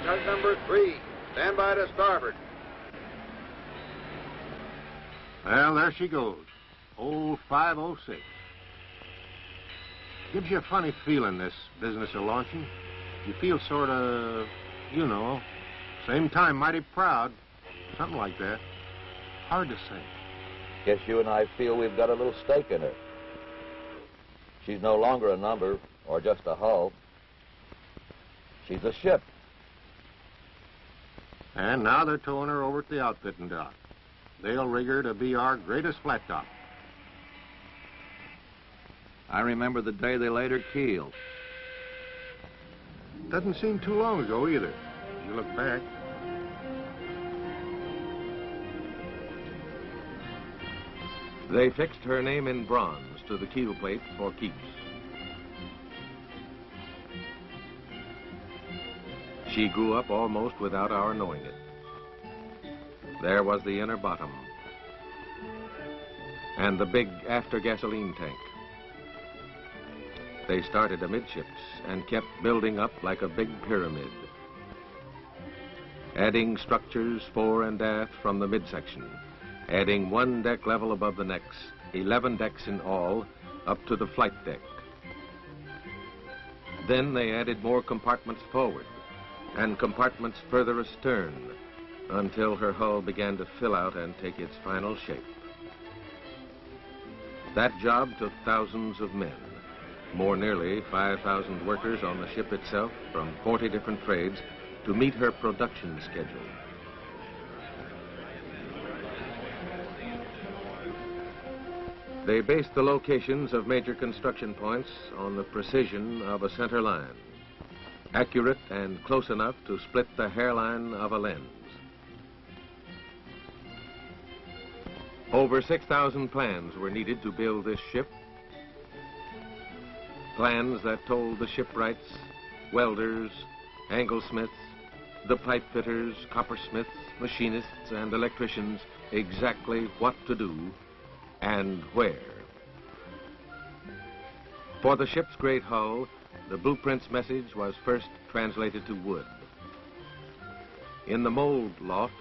Tug number 3, stand by to starboard. Well, there she goes. Old 506. Gives you a funny feeling, this business of launching. You feel sort of, you know, same time mighty proud. Something like that. Hard to say. Guess you and I feel we've got a little stake in her. She's no longer a number or just a hull. She's a ship. And now they're towing her over to the outfitting dock. They'll rig her to be our greatest flat top. I remember the day they laid her keel. Doesn't seem too long ago either. You look back. They fixed her name in bronze to the keel plate for keeps. She grew up almost without our knowing it. There was the inner bottom and the big after gasoline tank. They started amidships and kept building up like a big pyramid, adding structures fore and aft from the midsection, adding one deck level above the next, 11 decks in all, up to the flight deck. Then they added more compartments forward and compartments further astern until her hull began to fill out and take its final shape. That job took thousands of men, more nearly 5,000 workers on the ship itself from 40 different trades to meet her production schedule. They based the locations of major construction points on the precision of a center line, accurate and close enough to split the hairline of a lens. Over 6,000 plans were needed to build this ship. Plans that told the shipwrights, welders, anglesmiths, the pipe fitters, coppersmiths, machinists, and electricians exactly what to do and where. For the ship's great hull, the blueprint's message was first translated to wood. In the mold loft,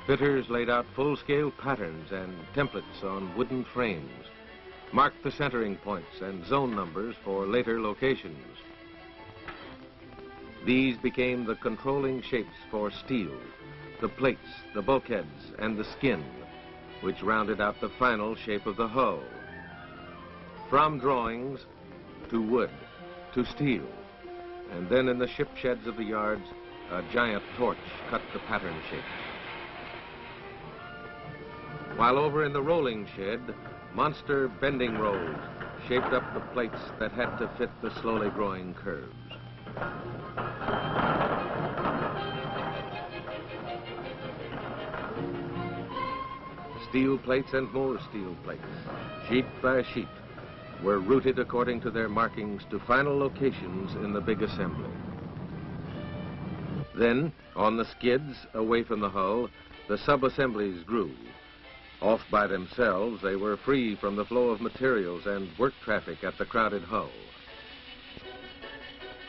fitters laid out full-scale patterns and templates on wooden frames, marked the centering points and zone numbers for later locations. These became the controlling shapes for steel, the plates, the bulkheads, and the skin, which rounded out the final shape of the hull. From drawings to wood to steel, and then in the ship sheds of the yards, a giant torch cut the pattern shape. While over in the rolling shed, monster bending rolls shaped up the plates that had to fit the slowly growing curves. Steel plates and more steel plates, sheet by sheet, were routed according to their markings to final locations in the big assembly. Then, on the skids, away from the hull, the sub-assemblies grew. Off by themselves, they were free from the flow of materials and work traffic at the crowded hull.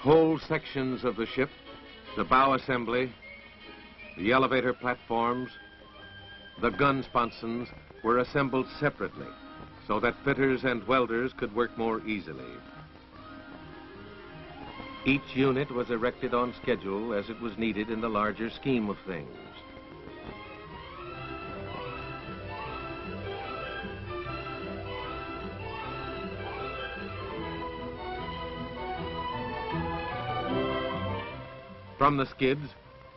Whole sections of the ship, the bow assembly, the elevator platforms, the gun sponsons were assembled separately so that fitters and welders could work more easily. Each unit was erected on schedule as it was needed in the larger scheme of things. From the skids,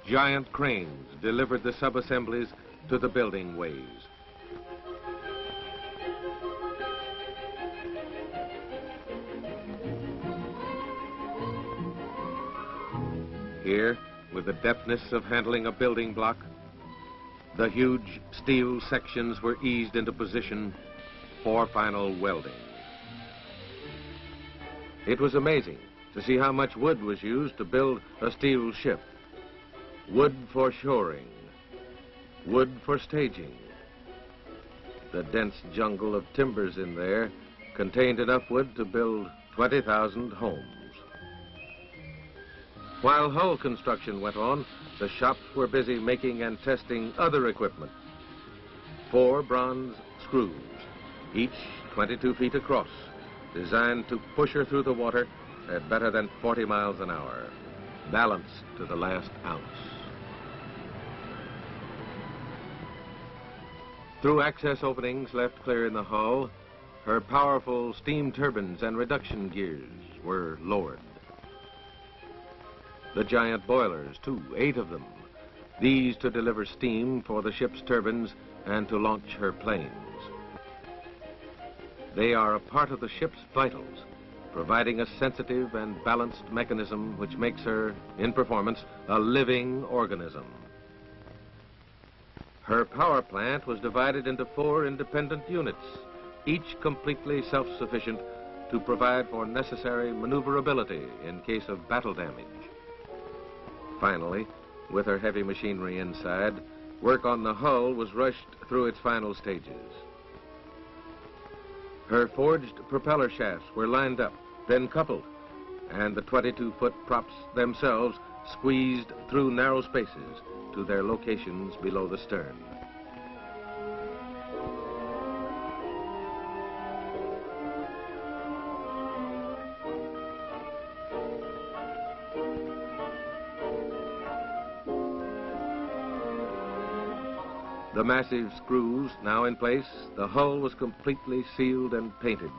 giant cranes delivered the sub-assemblies to the building ways. Here, with the deftness of handling a building block, the huge steel sections were eased into position for final welding. It was amazing to see how much wood was used to build a steel ship. Wood for shoring, wood for staging. The dense jungle of timbers in there contained enough wood to build 20,000 homes. While hull construction went on, the shops were busy making and testing other equipment. 4 bronze screws, each 22 feet across, designed to push her through the water at better than 40 miles an hour, balanced to the last ounce. Through access openings left clear in the hull, her powerful steam turbines and reduction gears were lowered. The giant boilers, too, 8 of them, these to deliver steam for the ship's turbines and to launch her planes. They are a part of the ship's vitals, providing a sensitive and balanced mechanism which makes her, in performance, a living organism. Her power plant was divided into 4 independent units, each completely self-sufficient to provide for necessary maneuverability in case of battle damage. Finally, with her heavy machinery inside, work on the hull was rushed through its final stages. Her forged propeller shafts were lined up, then coupled, and the 22-foot props themselves squeezed through narrow spaces to their locations below the stern. The massive screws now in place, the hull was completely sealed and painted.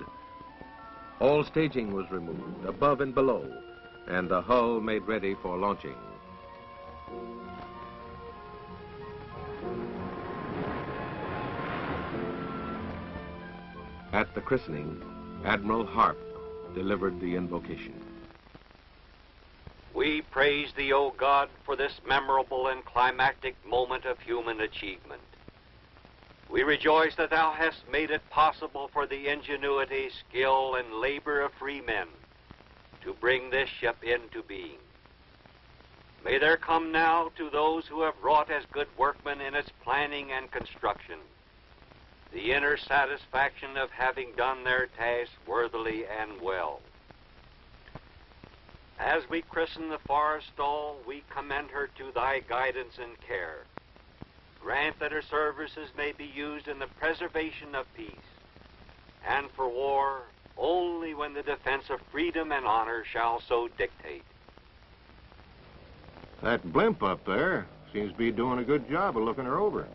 All staging was removed, above and below, and the hull made ready for launching. At the christening, Admiral Harp delivered the invocation. We praise thee, O God, for this memorable and climactic moment of human achievement. We rejoice that thou hast made it possible for the ingenuity, skill, and labor of free men to bring this ship into being. May there come now to those who have wrought as good workmen in its planning and construction the inner satisfaction of having done their task worthily and well. As we christen the Forrestal, we commend her to thy guidance and care. Grant that her services may be used in the preservation of peace, and for war only when the defense of freedom and honor shall so dictate. That blimp up there seems to be doing a good job of looking her over.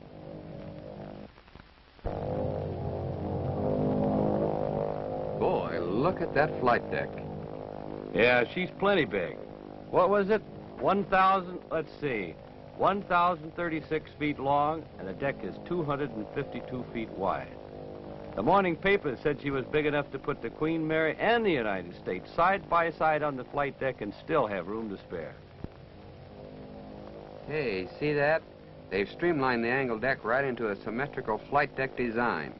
Boy, look at that flight deck. Yeah, she's plenty big. What was it? 1,036 feet long, and the deck is 252 feet wide. The morning paper said she was big enough to put the Queen Mary and the United States side by side on the flight deck and still have room to spare. Hey, see that? They've streamlined the angled deck right into a symmetrical flight deck design.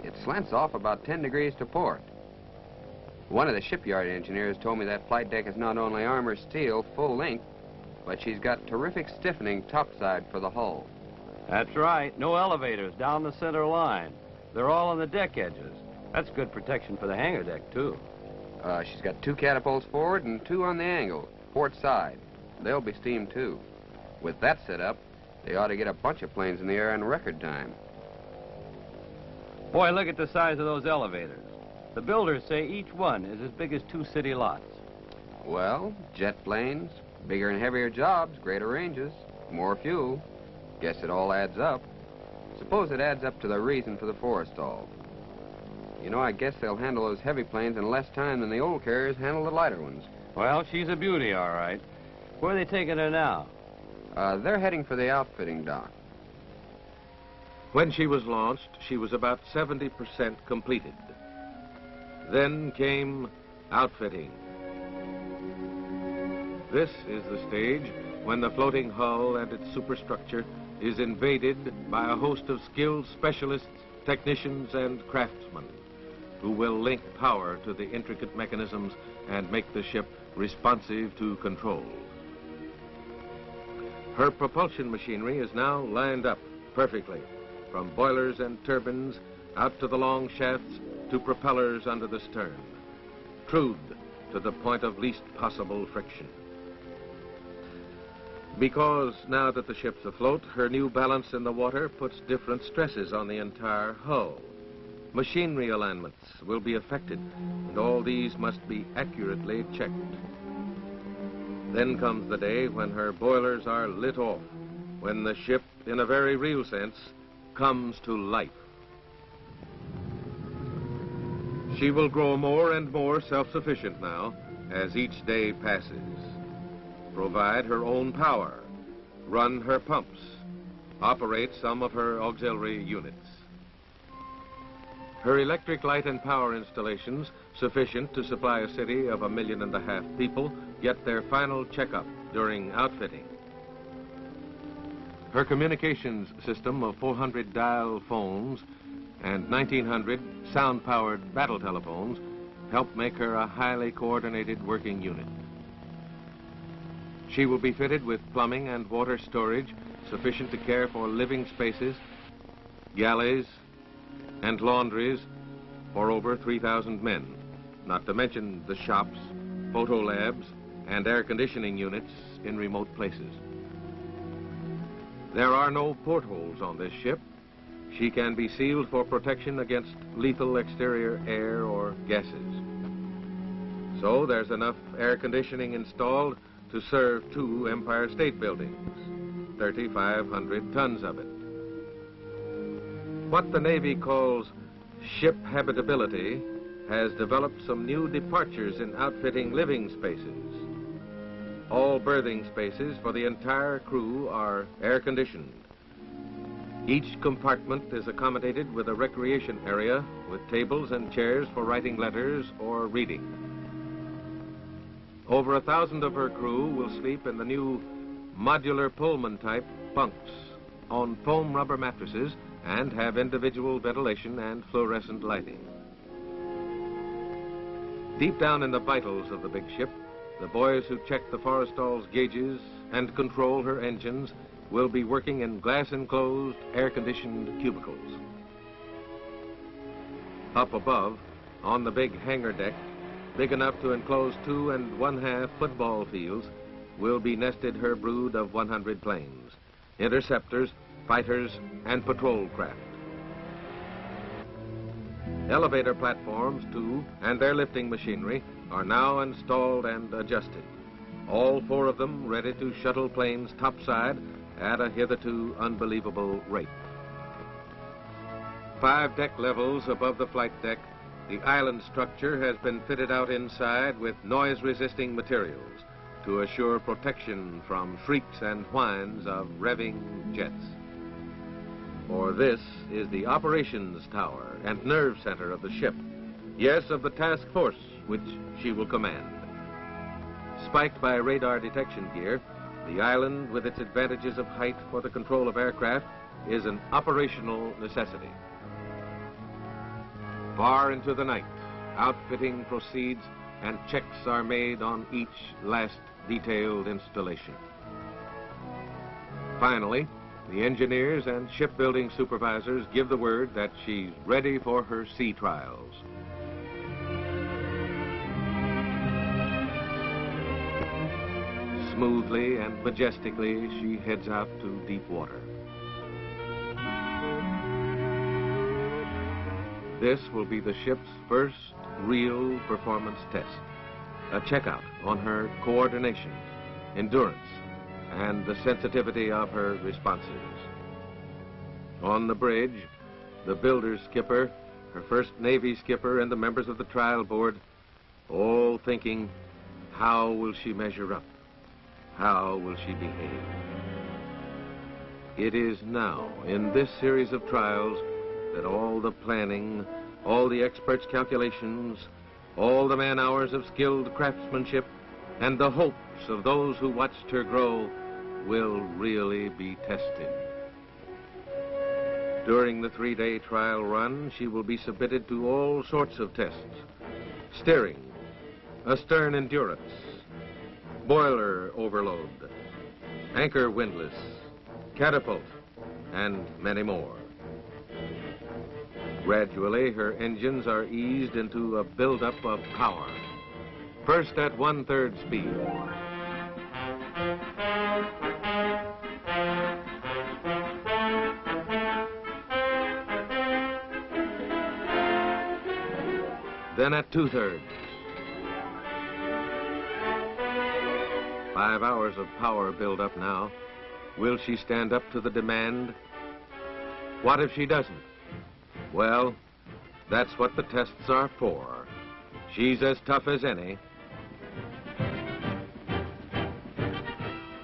It slants off about 10 degrees to port. One of the shipyard engineers told me that flight deck is not only armor steel full length, but she's got terrific stiffening topside for the hull. That's right. No elevators down the center line. They're all on the deck edges. That's good protection for the hangar deck, too. She's got 2 catapults forward and 2 on the angle, port side. They'll be steamed, too. With that set up, they ought to get a bunch of planes in the air in record time. Boy, look at the size of those elevators. The builders say each one is as big as 2 city lots. Well, jet planes, bigger and heavier jobs, greater ranges, more fuel. Guess it all adds up. Suppose it adds up to the reason for the Forrestal. You know, I guess they'll handle those heavy planes in less time than the old carriers handle the lighter ones. Well, she's a beauty, all right. Where are they taking her now? They're heading for the outfitting dock. When she was launched, she was about 70% completed. Then came outfitting. This is the stage when the floating hull and its superstructure is invaded by a host of skilled specialists, technicians, and craftsmen who will link power to the intricate mechanisms and make the ship responsive to control. Her propulsion machinery is now lined up perfectly, from boilers and turbines out to the long shafts to propellers under the stern, trued to the point of least possible friction. Because now that the ship's afloat, her new balance in the water puts different stresses on the entire hull. Machinery alignments will be affected, and all these must be accurately checked. Then comes the day when her boilers are lit off, when the ship, in a very real sense, comes to life. She will grow more and more self-sufficient now as each day passes. Provide her own power, run her pumps, operate some of her auxiliary units. Her electric light and power installations, sufficient to supply a city of 1.5 million people, get their final checkup during outfitting. Her communications system of 400 dial phones and 1,900 sound-powered battle telephones help make her a highly coordinated working unit. She will be fitted with plumbing and water storage sufficient to care for living spaces, galleys, and laundries for over 3,000 men, not to mention the shops, photo labs, and air conditioning units in remote places. There are no portholes on this ship. She can be sealed for protection against lethal exterior air or gases. So there's enough air conditioning installed to serve 2 Empire State Buildings, 3,500 tons of it. What the Navy calls ship habitability has developed some new departures in outfitting living spaces. All berthing spaces for the entire crew are air-conditioned. Each compartment is accommodated with a recreation area with tables and chairs for writing letters or reading. Over 1,000 of her crew will sleep in the new modular Pullman-type bunks on foam rubber mattresses and have individual ventilation and fluorescent lighting. Deep down in the vitals of the big ship, the boys who check the Forrestal's gauges and control her engines will be working in glass-enclosed, air-conditioned cubicles. Up above, on the big hangar deck, big enough to enclose 2 1/2 football fields, will be nested her brood of 100 planes, interceptors, fighters, and patrol craft. Elevator platforms, too, and their lifting machinery are now installed and adjusted. All 4 of them ready to shuttle planes topside at a hitherto unbelievable rate. 5 deck levels above the flight deck, the island structure has been fitted out inside with noise-resisting materials to assure protection from shrieks and whines of revving jets. For this is the operations tower and nerve center of the ship, yes, of the task force which she will command. Spiked by radar detection gear, the island, with its advantages of height for the control of aircraft, is an operational necessity. Far into the night, outfitting proceeds and checks are made on each last detailed installation. Finally, the engineers and shipbuilding supervisors give the word that she's ready for her sea trials. Smoothly and majestically, she heads out to deep water. This will be the ship's first real performance test, a checkout on her coordination, endurance, and the sensitivity of her responses. On the bridge, the builder's skipper, her first Navy skipper, and the members of the trial board, all thinking, how will she measure up? How will she behave? It is now, in this series of trials, that all the planning, all the experts' calculations, all the man-hours of skilled craftsmanship, and the hopes of those who watched her grow will really be tested. During the 3-day trial run, she will be submitted to all sorts of tests: steering, astern endurance, boiler overload, anchor windlass, catapult, and many more. Gradually, her engines are eased into a buildup of power. First at 1/3 speed. then at 2/3. 5 hours of power build up now. Will she stand up to the demand? What if she doesn't? Well, that's what the tests are for. She's as tough as any.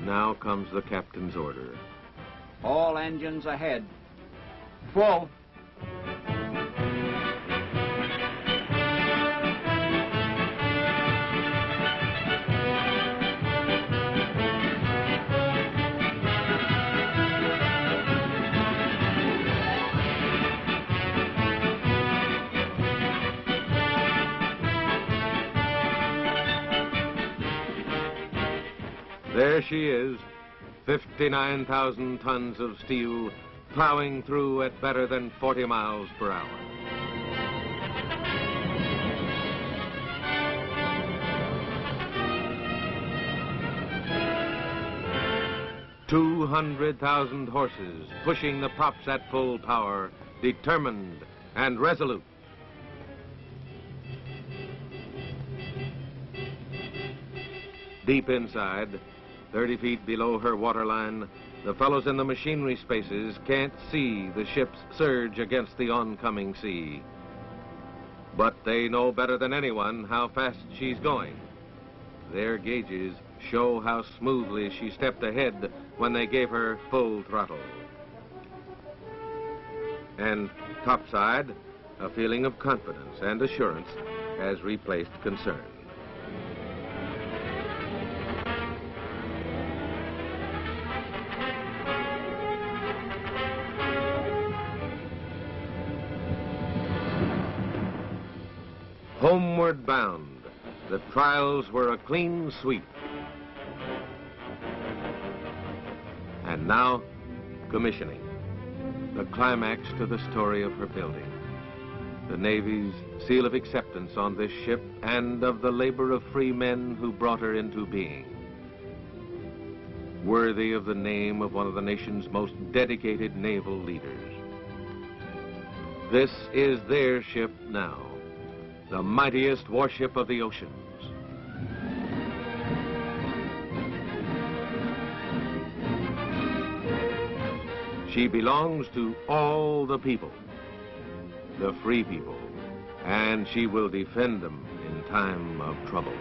Now comes the captain's order. All engines ahead. Full. There she is, 59,000 tons of steel, plowing through at better than 40 miles per hour. "200,000 horses pushing the props at full power, determined and resolute." Deep inside, 30 feet below her waterline, the fellows in the machinery spaces can't see the ship's surge against the oncoming sea. But they know better than anyone how fast she's going. Their gauges show how smoothly she stepped ahead when they gave her full throttle. And topside, a feeling of confidence and assurance has replaced concern. Homeward bound, the trials were a clean sweep. And now, commissioning, the climax to the story of her building. The Navy's seal of acceptance on this ship and of the labor of free men who brought her into being. Worthy of the name of one of the nation's most dedicated naval leaders. This is their ship now. The mightiest warship of the oceans. She belongs to all the people, the free people, and she will defend them in time of trouble.